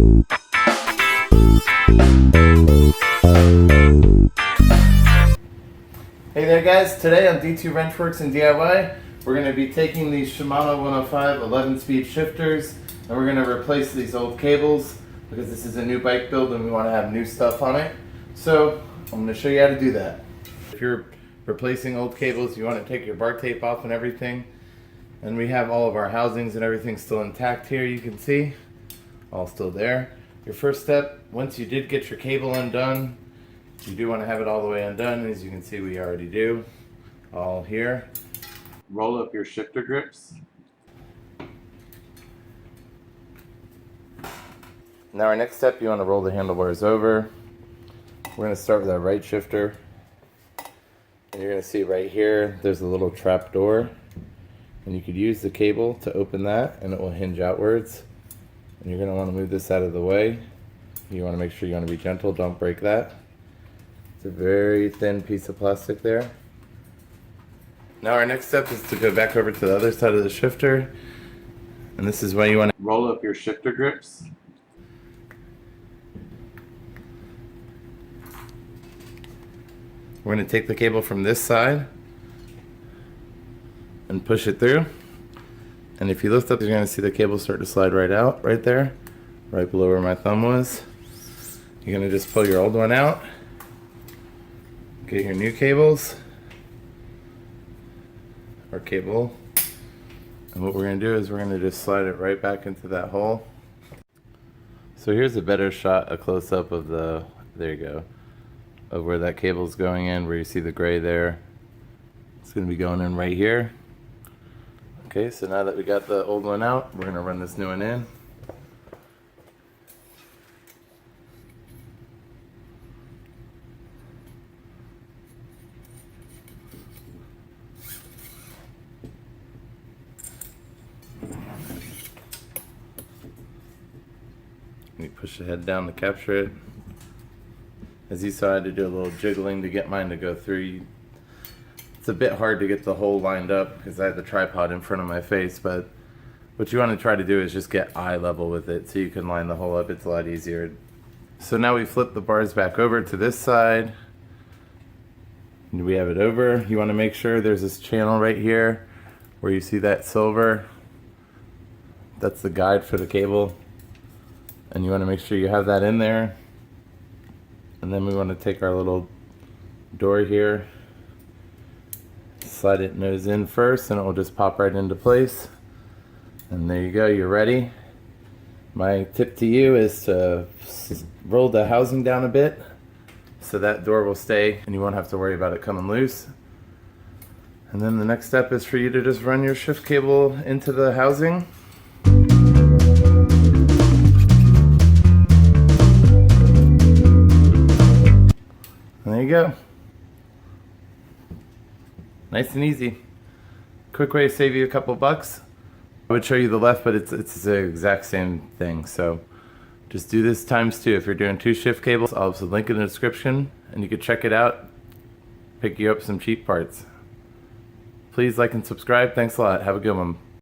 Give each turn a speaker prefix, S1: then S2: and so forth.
S1: Hey there guys, today on D2 Wrenchworks and DIY, we're going to be taking these Shimano 105 11-speed shifters and we're going to replace these old cables because this is a new bike build and we want to have new stuff on it. So I'm going to show you how to do that. If you're replacing old cables, you want to take your bar tape off and everything. And we have all of our housings and everything still intact here, you can see. All still there. Your first step, once you did get your cable undone, you do want to have it all the way undone. As you can see, we already do. All here. Roll up your shifter grips. Now our next step, you want to roll the handlebars over. We're going to start with our right shifter. And you're going to see right here, there's a little trap door. And you could use the cable to open that and it will hinge outwards. And you're going to want to move this out of the way. You want to make sure you want to be gentle, don't break that. It's a very thin piece of plastic there. Now our next step is to go back over to the other side of the shifter. And this is where you want to roll up your shifter grips. We're going to take the cable from this side and push it through. And if you lift up, you're going to see the cable start to slide right out, right there, right below where my thumb was. You're going to just pull your old one out. Get your new cables or cable, and what we're going to do is we're going to just slide it right back into that hole. So here's a better shot, a close-up of the, there you go, of where that cable is going in, where you see the gray there. It's going to be going in right here. Okay, so now that we got the old one out, we're going to run this new one in. You push the head down to capture it. As you saw, I had to do a little jiggling to get mine to go through. It's a bit hard to get the hole lined up because I have the tripod in front of my face, but what you want to try to do is just get eye level with it so you can line the hole up. It's a lot easier. So now we flip the bars back over to this side. And we have it over. You want to make sure there's this channel right here where you see that silver. That's the guide for the cable. And you want to make sure you have that in there. And then we want to take our little door here, slide it nose in first, and it will just pop right into place. And there you go, you're ready. My tip to you is to roll the housing down a bit so that door will stay and you won't have to worry about it coming loose. And then the next step is for you to just run your shift cable into the housing. And there you go. Nice and easy. Quick way to save you a couple bucks. I would show you the left, but it's the exact same thing. So just do this ×2. If you're doing 2 shift cables, I'll have a link in the description and you can check it out. Pick you up some cheap parts. Please like and subscribe. Thanks a lot. Have a good one.